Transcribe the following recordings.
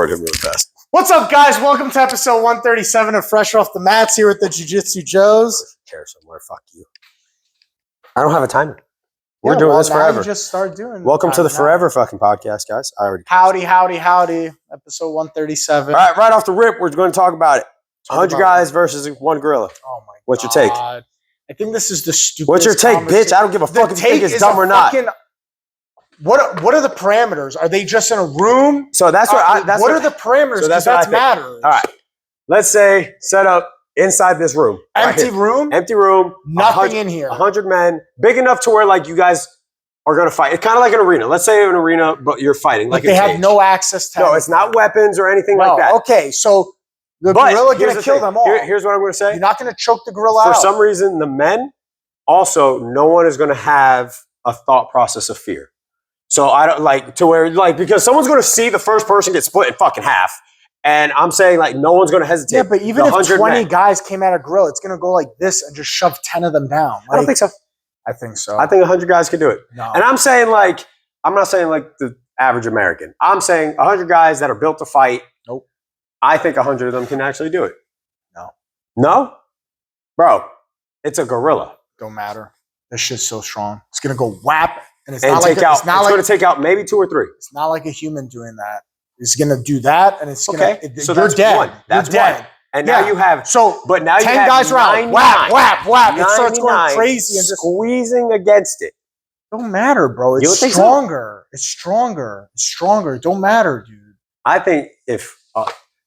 recorded real fast. What's up, guys? Welcome to episode 137 of Fresh Off the Mats here with the Jiu-Jitsu Joes. Care somewhere. Fuck you. I don't have a timer. We're doing this forever. You just start doing. Welcome to the Forever fucking podcast, guys. I already. Howdy. Episode 137. Right off the rip, we're going to talk about it. 100 guys versus one gorilla. Oh my god. What's your take? I think this is the stupidest. What's your take, bitch? I don't give a fuck if you think it's dumb or not. What are the parameters? Are they just in a room? So that's what. What are the parameters? So that's what matters. All right. Let's say set up inside this room. Empty room. Empty room. Nothing in here. 100 men, big enough to where like you guys are gonna fight. It's kind of like an arena. Let's say an arena, but you're fighting. Like they have no access to. No, it's not weapons or anything like that. Okay, so the gorilla gonna kill them all. Here's what I'm gonna say. You're not gonna choke the gorilla out. For some reason, the men also, no one is gonna have a thought process of fear. So I don't like to where like because someone's gonna see the first person get split in fucking half. And I'm saying, like, no one's going to hesitate. Yeah, but even if 20 guys came at a gorilla, it's going to go like this and just shove 10 of them down. Like, I don't think so. I think so. I think 100 guys can do it. No. And I'm saying, like, I'm not saying, like, the average American. I'm saying 100 guys that are built to fight. Nope. I think 100 of them can actually do it. No. No? Bro, it's a gorilla. Don't matter. This shit's so strong. It's going to go whap. And it's going to take out maybe 2 or 3. It's not like a human doing that. It's going to do that, and it's going to... So you're that's dead. one. That's you're dead. One. And now you have... But now 10 you have guys around. Whap. It starts going crazy and just... Squeezing against it. Don't matter, bro. It's stronger. It's stronger. It's stronger. It don't matter, dude. I think if...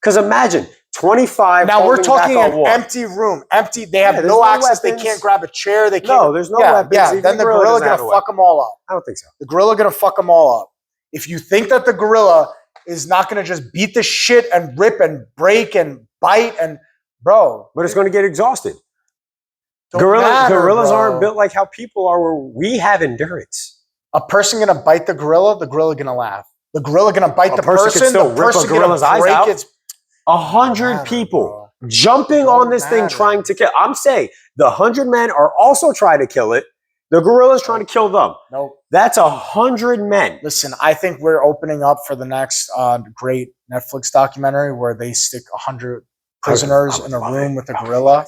Because imagine 25... Now we're talking an empty room. Empty. They have no access. Weapons. They can't grab a chair. They can't... No, there's no weapons. Yeah, then the gorilla going to fuck them all up. I don't think so. The gorilla going to fuck them all up. If you think that the gorilla is not going to just beat the shit and rip and break and bite and, bro. But it's going to get exhausted. Gorillas aren't built like how people are where we have endurance. A person going to bite the gorilla going to laugh. The gorilla going to bite the person, the person going to break its... 100 people jumping on this thing trying to kill. I'm saying the 100 men are also trying to kill it. The gorilla's trying to kill them. Nope. That's 100 men. Listen, I think we're opening up for the next great Netflix documentary where they stick 100 prisoners in a room with a gorilla.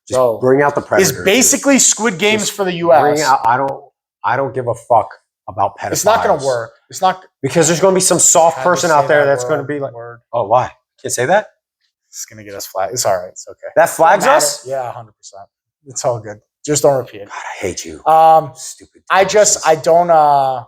Just bring out the predators. It's basically Squid Games for the U.S. I don't give a fuck about pedophiles. It's not going to work. It's not because there's going to be some soft person out there that's going to be like, oh, why? Can't say that? It's going to get us flagged. It's all right. It's okay. That flags us? Yeah, 100%. It's all good. Just don't repeat it. God, I hate you. Stupid. I don't,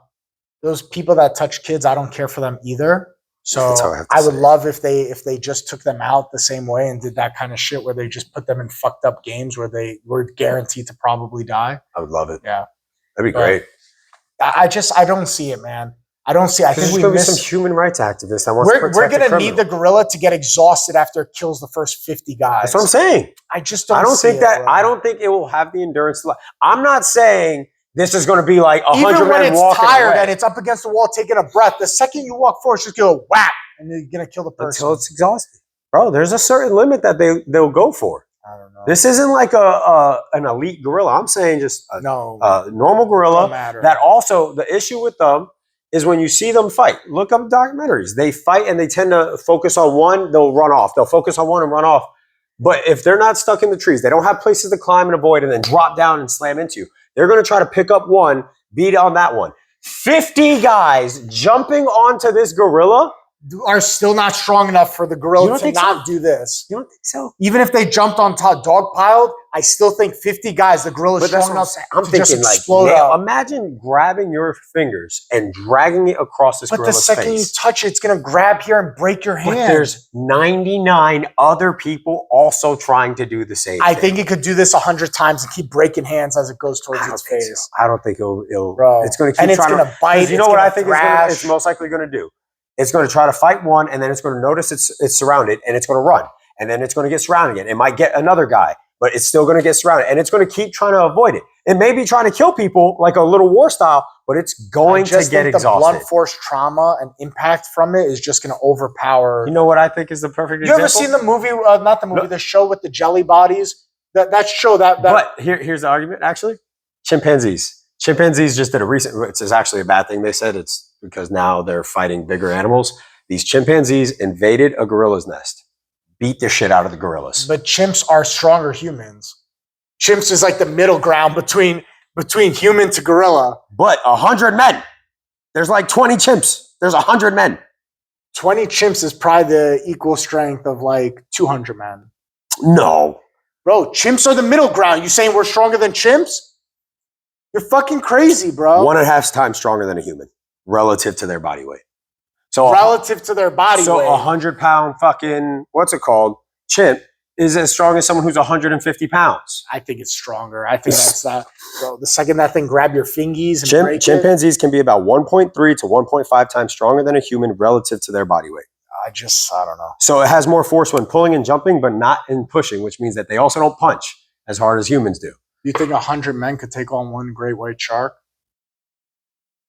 those people that touch kids, I don't care for them either. So I would love if they just took them out the same way and did that kind of shit where they just put them in fucked up games where they were guaranteed to probably die. I would love it. Yeah. That'd be great. I don't see it, man. I don't see. I think there's going to be some human rights activists that want to protect We're going to need the gorilla to get exhausted after it kills the first 50 guys. That's what I'm saying. I just don't. I don't think it will have the endurance. I'm not saying this is going to be like 100 men walking away. Even when it's tired and it's up against the wall taking a breath, the second you walk forward, it's just going to whack and you're going to kill the person until it's exhausted. Bro, there's a certain limit that they'll go for. I don't know. This isn't like an elite gorilla. I'm saying just a normal gorilla. That also the issue with them is when you see them fight. Look up documentaries. They fight and they tend to focus on one, they'll run off. They'll focus on one and run off. But if they're not stuck in the trees, they don't have places to climb and avoid and then drop down and slam into you. They're going to try to pick up one, beat on that one. 50 guys jumping onto this gorilla are still not strong enough for the gorilla to not do this. You don't think so? Even if they jumped on top, dogpiled, I still think 50 guys, the gorilla's strong enough to just explode out. Imagine grabbing your fingers and dragging it across this gorilla's face. But the second you touch it, it's going to grab here and break your hand. But there's 99 other people also trying to do the same thing. I think it could do this 100 times and keep breaking hands as it goes towards its face. So. I don't think it'll it's going to keep and it's going to bite. You know what I think it's most likely going to do? It's going to try to fight one, and then it's going to notice it's surrounded, and it's going to run. And then it's going to get surrounded again. It might get another guy, but it's still going to get surrounded. And it's going to keep trying to avoid it. It may be trying to kill people like a little war style, but it's going to get exhausted. The blunt force trauma and impact from it is just going to overpower. You know what I think is the perfect example? You ever seen the movie, not the movie, the show with the jelly bodies? That show that. But here's the argument, actually. Chimpanzees. Chimpanzees just did a recent, it's actually a bad thing. They said it's because now they're fighting bigger animals. These chimpanzees invaded a gorilla's nest, beat the shit out of the gorillas. But chimps are stronger humans. Chimps is like the middle ground between human to gorilla. But 100 men. There's like 20 chimps. There's 100 men. 20 chimps is probably the equal strength of like 200 men. No. Bro, chimps are the middle ground. You saying we're stronger than chimps? You're fucking crazy, bro. 1.5 times stronger than a human relative to their body weight. So relative to their body weight. So 100-pound fucking, what's it called, chimp is as strong as someone who's 150 pounds. I think it's stronger. I think that's bro, the second that thing grab your fingies and break chimpanzees can be about 1.3 to 1.5 times stronger than a human relative to their body weight. I don't know. So it has more force when pulling and jumping, but not in pushing, which means that they also don't punch as hard as humans do. You think 100 men could take on one great white shark?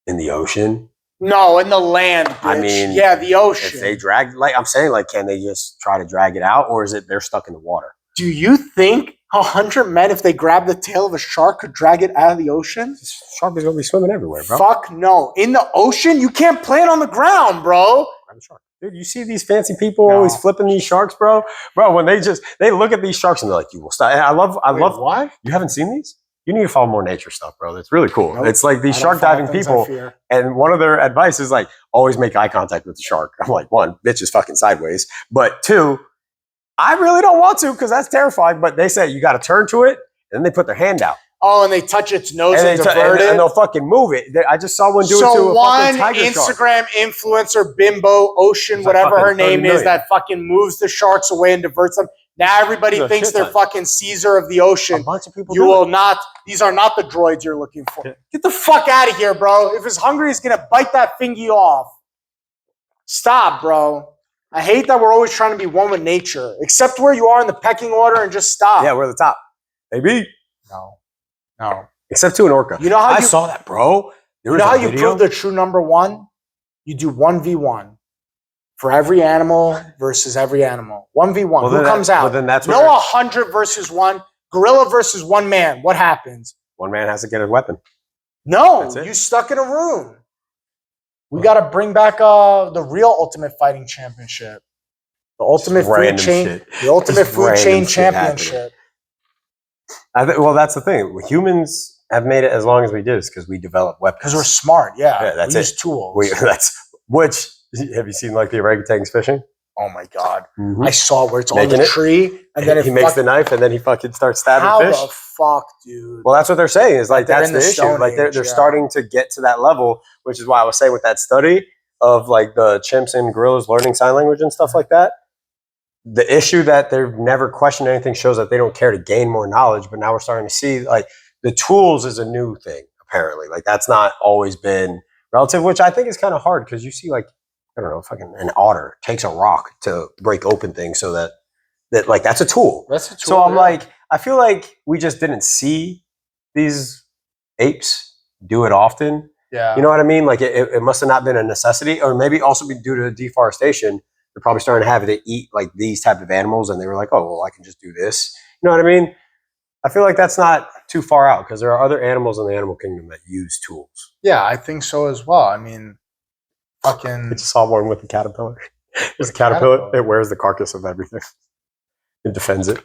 In the ocean? No, in the land, bitch. I mean, yeah, the ocean. If they drag, like I'm saying, like, can they just try to drag it out, or is it they're stuck in the water? Do you think 100 men, if they grab the tail of a shark, could drag it out of the ocean? This shark is gonna be swimming everywhere, bro. Fuck no. In the ocean, you can't plant on the ground, bro. I'm a shark. Dude, you see these fancy people always flipping these sharks, bro? Bro, when they look at these sharks and they're like, you will stop. And I love what? You haven't seen these? You need to follow more nature stuff, bro. It's really cool. Nope. It's like these shark diving people, and one of their advice is like, always make eye contact with the shark. I'm like, one, bitch is fucking sideways. But two, I really don't want to because that's terrifying. But they say you got to turn to it, and then they put their hand out. Oh, and they touch its nose and divert it? And they'll fucking move it. I just saw one do it to a fucking tiger shark. So one Instagram influencer, Bimbo, Ocean, whatever her name is, that fucking moves the sharks away and diverts them. Now everybody thinks they're fucking Caesar of the ocean. A bunch of people You will not. These are not the droids you're looking for. Get the fuck out of here, bro. If it's hungry, it's going to bite that fingy off. Stop, bro. I hate that we're always trying to be one with nature. Accept where you are in the pecking order and just stop. Yeah, we're at the top. Maybe. No. Except to an orca. You know how I saw that, bro. You know how you prove the true number one? You do 1v1. For every animal versus every animal. 1v1. Well, who comes out? Well, then that's no 100 versus 1. Gorilla versus 1 man. What happens? One man has to get a weapon. No, you stuck in a room. We got to bring back the real Ultimate Fighting Championship. The Ultimate Food Chain. The Ultimate Food Chain Championship. Well, that's the thing. Humans have made it as long as we did because we develop weapons. Because we're smart, yeah. That's we use tools. Which, have you seen like the orangutans fishing? Oh my God. Mm-hmm. I saw where it's on the tree and then he makes the knife and then he fucking starts stabbing fish. How the fuck, dude? Well, that's what they're saying is like that's the issue. Like they're starting to get to that level, which is why I was saying with that study of like the chimps and gorillas learning sign language and stuff like that. The issue that they've never questioned anything shows that they don't care to gain more knowledge, but now we're starting to see like the tools is a new thing, apparently. Like that's not always been relative, which I think is kind of hard because you see like, I don't know, fucking an otter takes a rock to break open things so that like that's a tool. That's a tool. So I'm like, I feel like we just didn't see these apes do it often. Yeah. You know what I mean? Like it must have not been a necessity, or maybe also be due to deforestation. They're probably starting to have to eat like these type of animals, and they were like, "Oh, well, I can just do this." You know what I mean? I feel like that's not too far out because there are other animals in the animal kingdom that use tools. Yeah, I think so as well. I mean, fucking. I just saw one with a caterpillar. There's a caterpillar. It wears the carcass of everything. It defends it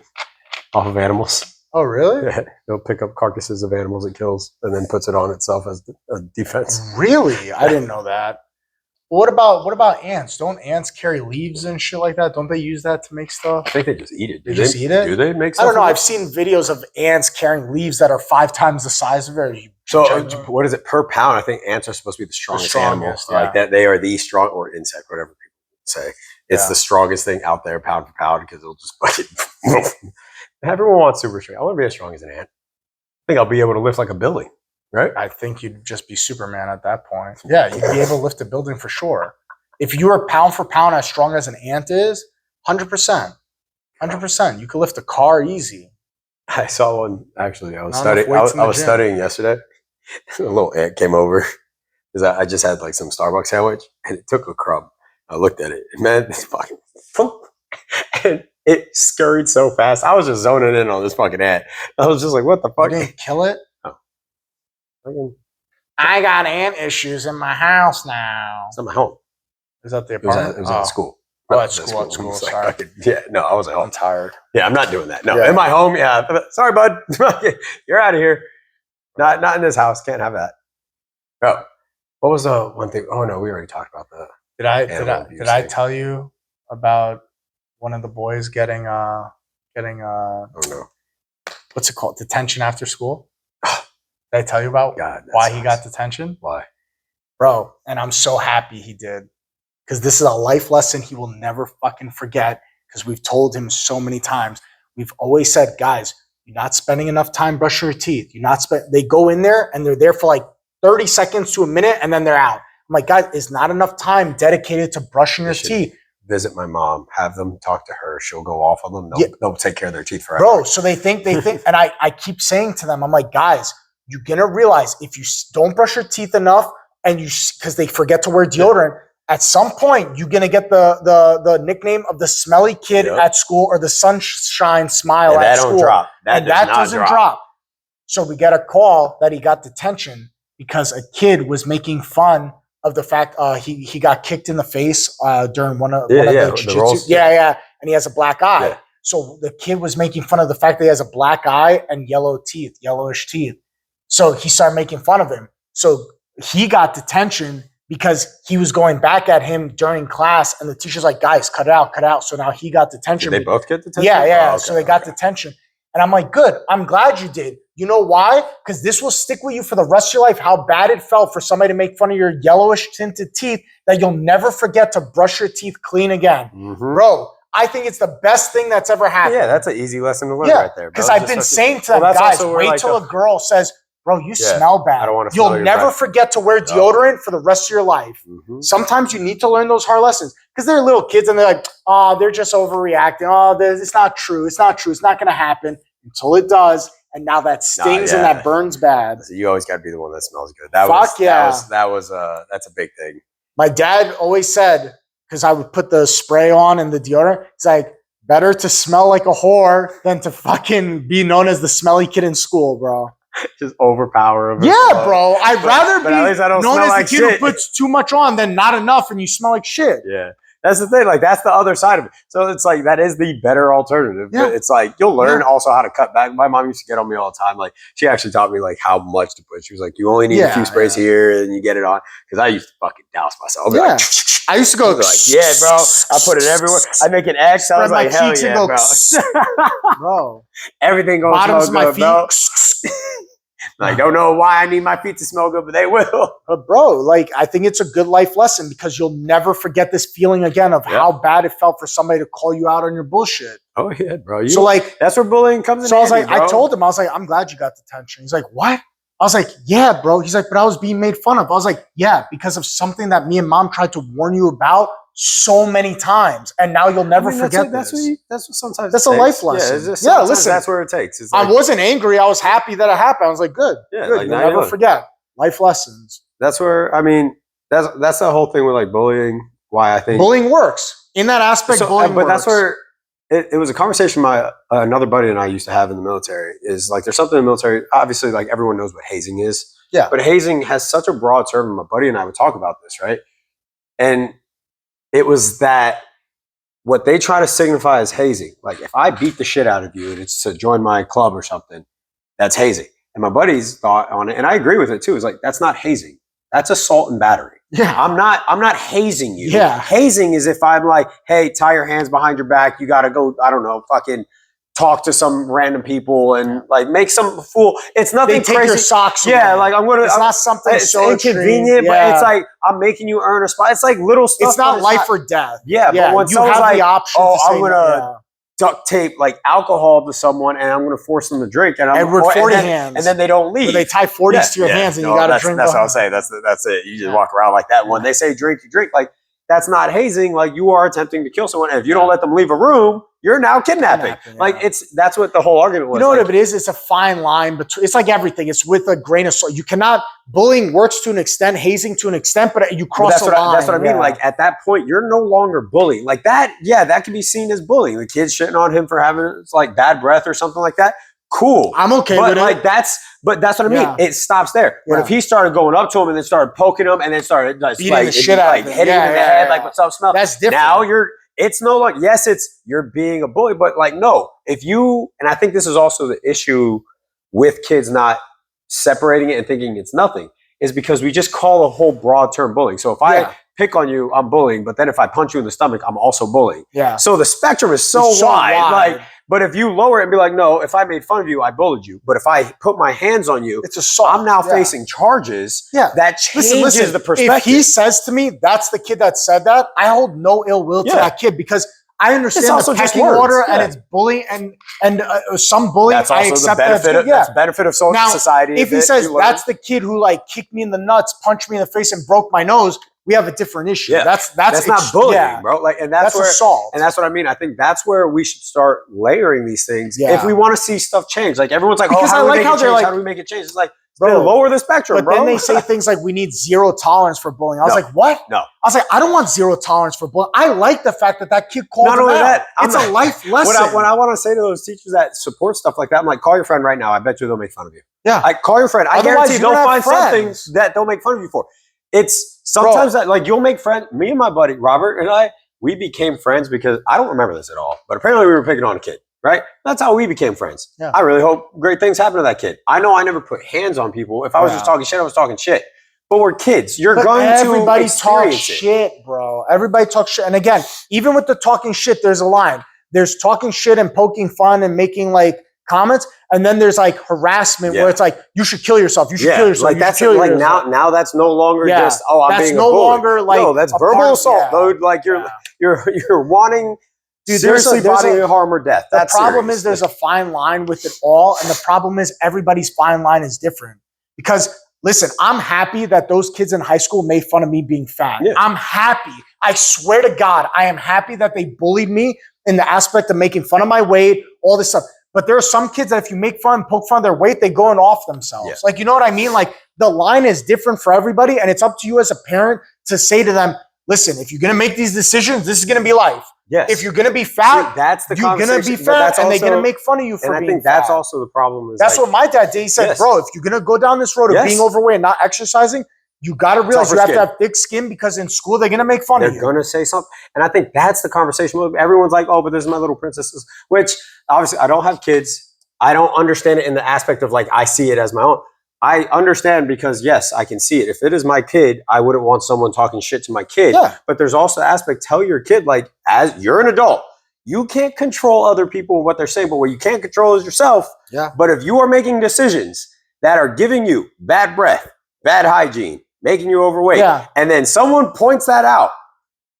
off of animals. Oh, really? Yeah, it'll pick up carcasses of animals it kills and then puts it on itself as a defense. Really? I didn't know that. What about ants? Don't ants carry leaves and shit like that? Don't they use that to make stuff? I think they just eat it. They just eat it? Do they make stuff? I don't know. I've seen videos of ants carrying leaves that are 5 times the size of it. So what is it per pound? I think ants are supposed to be the strongest animal. Yeah. Like that, they are the strong or insect, whatever people say. It's the strongest thing out there, pound for pound, because it'll just fucking. Everyone wants super strength. I want to be as strong as an ant. I think I'll be able to lift like a building. Right? I think you'd just be Superman at that point. Yeah, you'd be able to lift a building for sure. If you were pound for pound as strong as an ant is, 100%. 100%. You could lift a car easy. I saw one, actually. I was studying yesterday. A little ant came over. Because I just had like some Starbucks sandwich, and it took a crumb. I looked at it, and man, it's fucking... And it scurried so fast. I was just zoning in on this fucking ant. I was just like, what the fuck? You didn't kill it? No. I got ant issues in my house now. It's not my home. Is that the apartment? It was at school. Oh, at school. Sorry. Yeah, no, I wasn't home. I'm tired. Yeah, I'm not doing that. No, in my home, yeah. Sorry, bud. You're out of here. Not in this house. Can't have that. Oh, what was the one thing? Oh no, we already talked about that. Did I tell you about one of the boys getting oh no, what's it called? Detention after school? Did I tell you about why he got detention? Why? Bro, and I'm so happy he did. Because this is a life lesson he will never fucking forget. Because we've told him so many times. We've always said, guys, you're not spending enough time brushing your teeth. They go in there and they're there for like 30 seconds to a minute and then they're out. I'm like, guys, it's not enough time dedicated to brushing your teeth. Visit my mom, have them talk to her. She'll go off on them. They'll take care of their teeth forever. Bro, so they think, and I keep saying to them, I'm like, guys, you're going to realize if you don't brush your teeth enough and because they forget to wear deodorant, at some point you're going to get the nickname of the smelly kid at school or the sunshine smile at school. That doesn't drop. So we get a call that he got detention because a kid was making fun of the fact he got kicked in the face during one of the jiu-jitsu. Yeah. And he has a black eye. Yeah. So the kid was making fun of the fact that he has a black eye and yellowish teeth. So he started making fun of him. So he got detention because he was going back at him during class and the teacher's like, guys, cut it out. So now he got detention. Did they both get detention? Yeah. Oh, okay, so they got detention. And I'm like, good. I'm glad you did. You know why? Because this will stick with you for the rest of your life, how bad it felt for somebody to make fun of your yellowish tinted teeth that you'll never forget to brush your teeth clean again. Mm-hmm. Bro, I think it's the best thing that's ever happened. Yeah, that's an easy lesson to learn right there. Because I've been saying to them, guys, wait till a girl says, bro, you smell bad. I don't want to You'll never forget to wear deodorant for the rest of your life. Mm-hmm. Sometimes you need to learn those hard lessons because they're little kids and they're like, oh, they're just overreacting. Oh, it's not true. It's not going to happen until it does. And now that stings and that burns bad. So you always got to be the one that smells good. That's a big thing. My dad always said, because I would put the spray on and the deodorant, it's like, better to smell like a whore than to fucking be known as the smelly kid in school, bro. Just overpower him. Yeah, bro. I'd rather be known as like the kid who puts too much on than not enough and you smell like shit. Yeah. That's the thing. Like, that's the other side of it. So it's like, that is the better alternative. Yeah. But it's like, you'll learn also how to cut back. My mom used to get on me all the time. Like, she actually taught me like how much to put. She was like, you only need a few sprays here and you get it on. Because I used to fucking douse myself. I'd be like, I used to go like, yeah, bro. I put it everywhere. I make an X. I was like, hell yeah, bro. Bro. Everything goes bottoms of my feet. Bro. I don't know why I need my feet to smell good, but they will. But bro, like, I think it's a good life lesson because you'll never forget this feeling again of how bad it felt for somebody to call you out on your bullshit. Oh yeah, bro. So like, that's where bullying comes in. So I was like, I told him, I was like, I'm glad you got detention. He's like, what? I was like, yeah, bro. He's like, but I was being made fun of. I was like, yeah, because of something that me and mom tried to warn you about so many times, and now you'll never forget this. That's what sometimes. That's a life lesson. Yeah, listen. That's where it takes. It's like, I wasn't angry. I was happy that it happened. I was like, good. Yeah, good. Like, you'll never forget. Life lessons. That's where, I mean, that's the whole thing with like bullying. Why I think bullying works in that aspect. Bullying but works. That's where it was a conversation my another buddy and I used to have in the military. Is like, there's something in the military. Obviously, like, everyone knows what hazing is. Yeah. But hazing has such a broad term. And my buddy and I would talk about this, right? And it was that what they try to signify as hazing. Like, if I beat the shit out of you and it's to join my club or something, that's hazing. And my buddy's thought on it, and I agree with it too, is like, that's not hazing. That's assault and battery. Yeah. I'm not hazing you. Yeah. Hazing is if I'm like, hey, tie your hands behind your back. You got to go, I don't know, fucking talk to some random people and like make some fool. It's nothing they take crazy. Your socks away. Yeah, like It's not something so inconvenient, but it's like, I'm making you earn a spot. It's like little stuff. It's not life or death. Yeah, but when you have like, the option I'm gonna duct tape like alcohol to someone and I'm gonna force them to drink and with 40 hands, and then they don't leave. Or they tie 40s to your hands and you gotta drink. That's what I'm saying. That's it. You just walk around like that. When they say drink, you drink. Like, that's not hazing. Like, you are attempting to kill someone. And if you don't let them leave a room, you're now kidnapping. Like, that's what the whole argument was. You know what it is? It's a fine line between. It's like everything. It's with a grain of salt. You cannot. Bullying works to an extent, hazing to an extent, but you cross the line. That's what I mean. Like, at that point, you're no longer bullying. Like that. Yeah, that can be seen as bullying. The kid's shitting on him for having like bad breath or something like that. cool. I'm okay but with like it. that's what I mean. It stops there. But if he started going up to him and then started poking him and then started beating the shit out of him, hitting him in the head, like what's up, smell? That's different. Now it's no longer, yes, you're being a bully, but like, no, and I think this is also the issue with kids not separating it and thinking it's nothing, is because we just call a whole broad term bullying. So if I pick on you, I'm bullying, but then if I punch you in the stomach, I'm also bullying. Yeah. So the spectrum is so wide. Like, but if you lower it and be like, no, if I made fun of you, I bullied you. But if I put my hands on you, it's assault. I'm now facing charges. Yeah. That changes the perspective. If he says to me, that's the kid that said that, I hold no ill will to that kid, because I understand the pecking order and it's bullying and some bullying. That's also I accept the benefit. That's the benefit of society. If he says that's the kid who like kicked me in the nuts, punched me in the face, and broke my nose, we have a different issue. Yeah. That's not bullying, bro. Like, and that's where, assault. And that's what I mean. I think that's where we should start layering these things if we want to see stuff change. Like everyone's like, because how do we make it change? It's like, bro, lower the spectrum, but then they say things like we need zero tolerance for bullying. I was like, what? No. I was like, I don't want zero tolerance for bullying. I like the fact that kid called him out. Not only that, it's a life lesson. When I want to say to those teachers that support stuff like that, I'm like, call your friend right now. I bet you they'll make fun of you. Yeah. Call your friend. I guarantee they'll find something that they'll make fun of you for. It's sometimes that like you'll make friends. Me and my buddy Robert and we became friends because I don't remember this at all, but apparently we were picking on a kid. Right? That's how we became friends. Yeah. I really hope great things happen to that kid. I know I never put hands on people. If I was just talking shit, I was talking shit. But we're kids. Everybody talks shit, bro. Everybody talks shit. And again, even with the talking shit, there's a line. There's talking shit and poking fun and making like comments, and then there's like harassment where it's like you should kill yourself. You should kill yourself. Like that's like now that's no longer just I'm being a bully. Longer like no, that's verbal assault, dude. Like you're wanting. Dude, seriously, bodily harm or death. The problem is there's a fine line with it all, and the problem is everybody's fine line is different. Because listen, I'm happy that those kids in high school made fun of me being fat. Yeah. I'm happy. I swear to God, I am happy that they bullied me in the aspect of making fun of my weight, all this stuff. But there are some kids that if you make fun, poke fun of their weight, they go and off themselves. Yeah. Like, you know what I mean? Like the line is different for everybody, and it's up to you as a parent to say to them, listen, if you're going to make these decisions, this is going to be life. Yes. If you're going to be fat, you're going to be fat, and they're going to make fun of you for being fat. And I think that's also the problem. That's what my dad did. He said, bro, if you're going to go down this road of being overweight and not exercising, you got to realize you have to have thick skin, because in school, they're going to make fun of you. They're going to say something. And I think that's the conversation. Everyone's like, oh, but this is my little princesses, which obviously I don't have kids. I don't understand it in the aspect of like, I see it as my own. I understand because, yes, I can see it. If it is my kid, I wouldn't want someone talking shit to my kid. Yeah. But there's also the aspect, tell your kid, like, as you're an adult, you can't control other people, what they're saying, but what you can't control is yourself. Yeah. But if you are making decisions that are giving you bad breath, bad hygiene, making you overweight, and then someone points that out,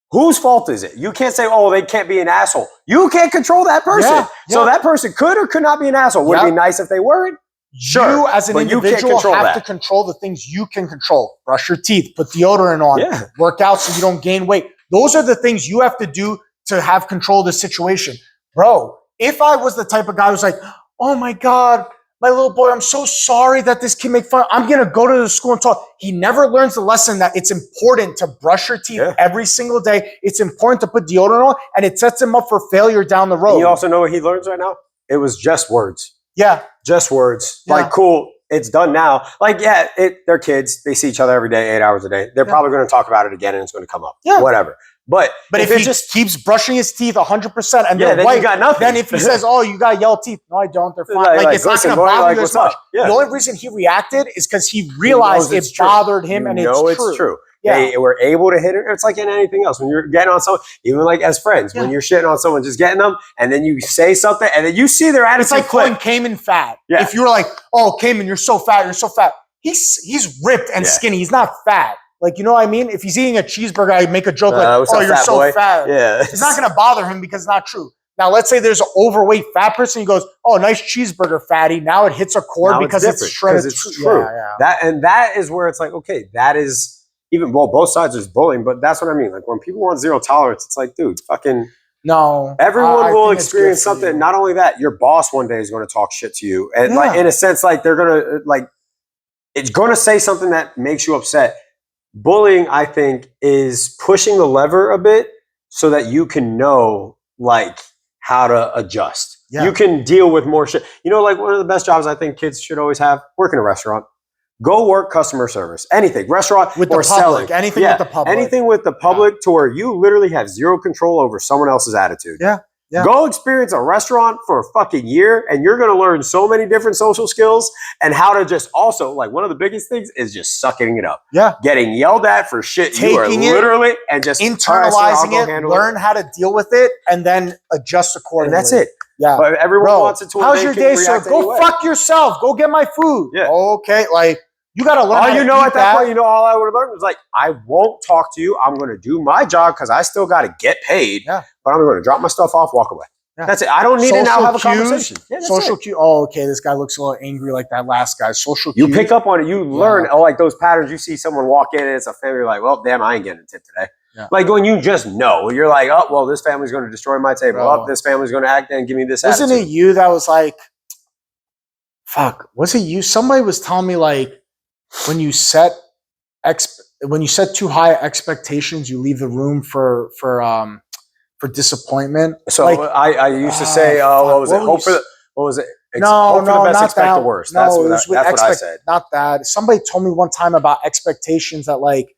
whose fault is it? You can't say, oh, they can't be an asshole. You can't control that person. Yeah. So that person could or could not be an asshole. Would it be nice if they weren't? Sure, you as an individual have to control the things you can control. Brush your teeth, put deodorant on, work out so you don't gain weight. Those are the things you have to do to have control of the situation. Bro, if I was the type of guy who's like, oh my God, my little boy, I'm so sorry that this kid made fun. I'm going to go to the school and talk. He never learns the lesson that it's important to brush your teeth every single day. It's important to put deodorant on, and it sets him up for failure down the road. And you also know what he learns right now? It was just words. Yeah. Just words. Yeah. Like, cool, it's done now. Like, they're kids. They see each other every day, 8 hours a day. They're probably going to talk about it again, and it's going to come up. Yeah. Whatever. But if he just keeps brushing his teeth 100% and they're then white, you got nothing. Then if he says, oh, you got yellow teeth. No, I don't. They're fine. Like it's not going to bother you as much. Yeah. The only reason he reacted is because he realized it bothered him, and it's true. Yeah. They were able to hit it. It's like in anything else. When you're getting on someone, even like as friends, when you're shitting on someone, just getting them, and then you say something, and then you see their attitude. It's like calling Cayman fat. Yeah. If you were like, oh, Cayman, you're so fat, you're so fat. He's ripped and skinny. He's not fat. Like, you know what I mean? If he's eating a cheeseburger, I make a joke like, oh, you're so fat. Yeah. It's not going to bother him because it's not true. Now, let's say there's an overweight fat person. He goes, oh, nice cheeseburger, fatty. Now it hits a chord because it's shredded. It's true. Yeah. That is where it's like, okay, that is... Even, both sides is bullying, but that's what I mean. Like, when people want zero tolerance, it's like, dude, fucking... No. Everyone will experience something. Not only that, your boss one day is going to talk shit to you. And, like, in a sense, like, they're going to, like... It's going to say something that makes you upset. Bullying, I think, is pushing the lever a bit so that you can know, like, how to adjust. You can deal with more shit. You know, like one of the best jobs I think kids should always have, work in a restaurant. Go work customer service, anything, restaurant with or the public, selling. Anything with the public. Anything with the public to where you literally have zero control over someone else's attitude. Yeah. Go experience a restaurant for a fucking year and you're going to learn so many different social skills and how to just also, like one of the biggest things is just sucking it up. Yeah. Getting yelled at for shit Taking you are literally and just internalizing it, learn how to deal with it and then adjust accordingly. And that's it. Yeah. But everyone wants it to how's your day, sir? Go fuck yourself. Go get my food. Yeah. Okay. Like, you got to learn. All you know at that point, you know, all I would have learned was like, I won't talk to you. I'm going to do my job because I still got to get paid. Yeah. But I'm going to drop my stuff off, walk away. Yeah. That's it. I don't need to now have a conversation. Yeah, social cue. Oh, okay. This guy looks a little angry like that last guy. Social cue. You pick up on it. You learn like those patterns. You see someone walk in and it's a family. You're like, well, damn, I ain't getting a tip today. Yeah. Like when you just know, you're like, oh, well, this family's going to destroy my table. Oh, this family's going to act and give me this. Wasn't it you that was like, fuck? Was it you? Somebody was telling me like, when you set too high expectations, you leave the room for disappointment. So like, I used to say, what was it? Hope for the, what was it? Hope for the best, expect the worst. That's what I said. Not that. Somebody told me one time about expectations that like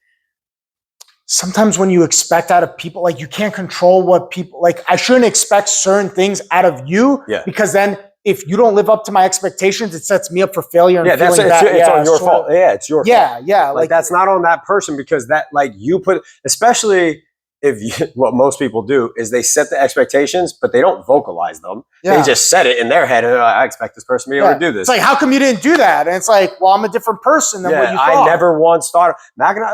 sometimes when you expect out of people, like you can't control what people like. I shouldn't expect certain things out of you because then if you don't live up to my expectations, it sets me up for failure. And it's on your fault. Yeah, it's your fault. Yeah. Like that's not on that person because that like you put, especially if you, what most people do is they set the expectations, but they don't vocalize them. Yeah. They just set it in their head and I expect this person to be able to do this. It's like, how come you didn't do that? And it's like, well, I'm a different person than what you thought. I never once thought, Mac and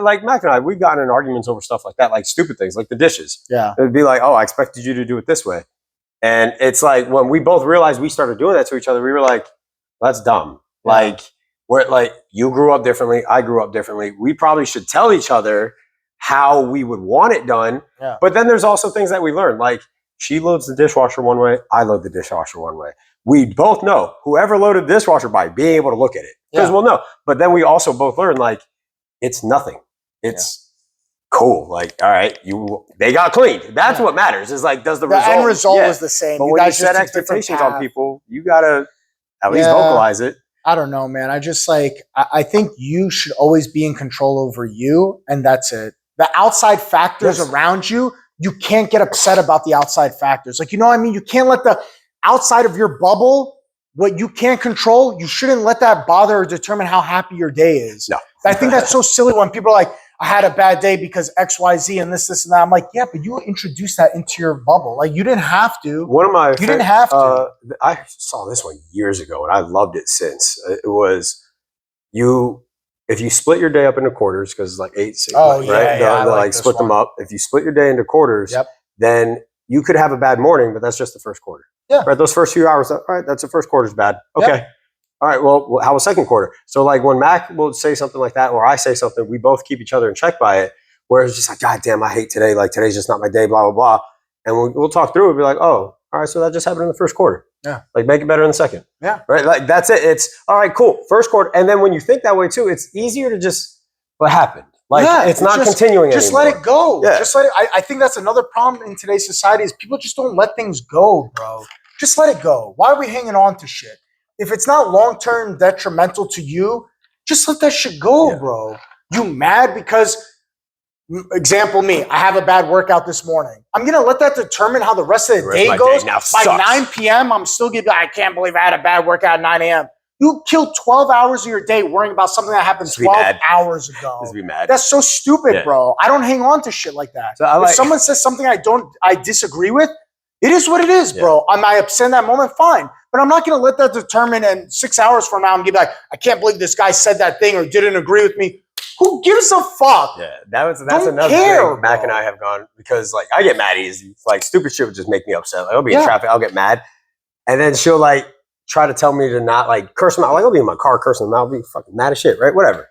I, we've gotten in arguments over stuff like that, like stupid things, like the dishes. Yeah. It'd be like, oh, I expected you to do it this way. And it's like when we both realized we started doing that to each other, we were like, that's dumb. Yeah. Like, we're like, you grew up differently. I grew up differently. We probably should tell each other how we would want it done. Yeah. But then there's also things that we learn. Like she loads the dishwasher one way. I load the dishwasher one way. We both know whoever loaded the dishwasher by being able to look at it. Because we'll know. But then we also both learn like, it's nothing. It's cool. Like, all right, they got cleaned. That's what matters. Is like, does the end result was the same. But when you set expectations on people, you gotta at least vocalize it. I don't know, man. I just like I think you should always be in control over you, and that's it. The outside factors around you, you can't get upset about the outside factors. Like, you know what I mean? You can't let the outside of your bubble, what you can't control, you shouldn't let that bother or determine how happy your day is. No. I think that's so silly when people are like, I had a bad day because X, Y, Z and this, and that. I'm like, yeah, but you introduced that into your bubble. Like you didn't have to. You didn't have to. I saw this one years ago and I loved it since. It was if you split your day up into quarters, because it's like 8, 6, right? Like split them up. If you split your day into quarters, then you could have a bad morning, but that's just the first quarter. Yeah. Right. Those first few hours, all right, that's the first quarter's bad. Okay. Yeah. All right, well, how was second quarter? So like when Mac will say something like that, or I say something, we both keep each other in check by it, where it's just like, God damn, I hate today. Like today's just not my day, blah, blah, blah. And we'll talk through it and be like, oh, all right, so that just happened in the first quarter. Yeah. Like make it better in the second. Yeah. Right? Like that's it. It's all right, cool. First quarter. And then when you think that way too, it's easier to just, what happened? Like it's not continuing just anymore. Let it go. Yeah. Just let it. I think that's another problem in today's society is people just don't let things go, bro. Just let it go. Why are we hanging on to shit? If it's not long-term detrimental to you, just let that shit go, bro. You mad because, example me, I have a bad workout this morning. I'm going to let that determine how the rest of the day goes. By 9 p.m., I'm still going to be like, I can't believe I had a bad workout at 9 a.m. You killed 12 hours of your day worrying about something that happened 12 hours ago. Just be mad. That's so stupid, bro. I don't hang on to shit like that. So if someone says something I disagree with, it is what it is, bro. Am I upset in that moment? Fine. But I'm not going to let that determine and 6 hours from now I'm going to be like, I can't believe this guy said that thing or didn't agree with me. Who gives a fuck? Yeah, that's another thing Mac and I have gone, because like I get mad easy. Like stupid shit would just make me upset. Like I'll be in traffic, I'll get mad. And then she'll like try to tell me to not like curse them out. Like I'll be in my car cursing them out, I'll be fucking mad as shit, right? Whatever.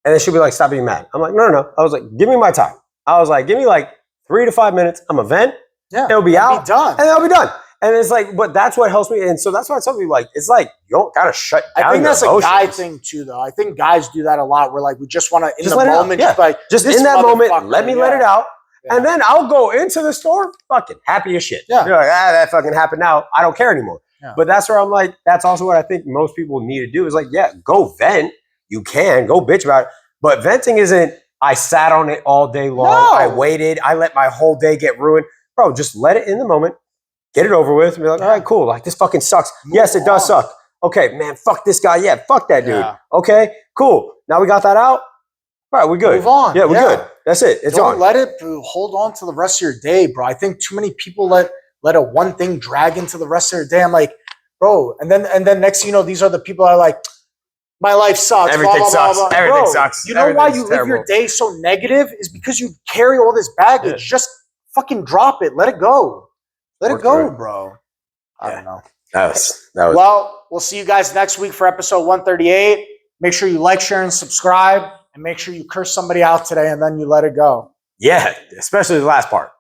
And then she'll be like, stop being mad. I'm like, no. I was like, give me my time. I was like, give me like 3 to 5 minutes. I'm a vent. Yeah, it'll be out. Be done. And it'll be done. And it's like, but that's what helps me. And so that's why I tell people, like, it's like, you don't got to shut down. I think that's emotions. a guy thing too, though. I think guys do that a lot. Where like, we just want to, in just the moment, just in that moment, let me let it out. And then I'll go into the store fucking happy as shit. Yeah. You're like, that fucking happened now. I don't care anymore. Yeah. But that's where I'm like, that's also what I think most people need to do is like, yeah, go vent. You can go bitch about it. But venting isn't, I sat on it all day long. No. I waited. I let my whole day get ruined. Bro, just let it in the moment. Get it over with. And be like, all right, cool. Like, this fucking sucks. Yes, it does suck. Okay, man, fuck this guy. Yeah, fuck that dude. Okay, cool. Now we got that out. All right, we're good. Move on. Yeah, we're good. That's it. It's Don't on. let it hold on to the rest of your day, bro. I think too many people let a one thing drag into the rest of their day. I'm like, bro, and then next thing you know, these are the people that are like, my life sucks. Everything blah, blah, sucks. Blah, blah. Everything bro, sucks. You know why you live your day so negative is because you carry all this baggage. Yeah. Just fucking drop it. Let it go. Let it go, bro. I don't know. That was. Well, we'll see you guys next week for episode 138. Make sure you like, share, and subscribe. And make sure you curse somebody out today and then you let it go. Yeah, especially the last part.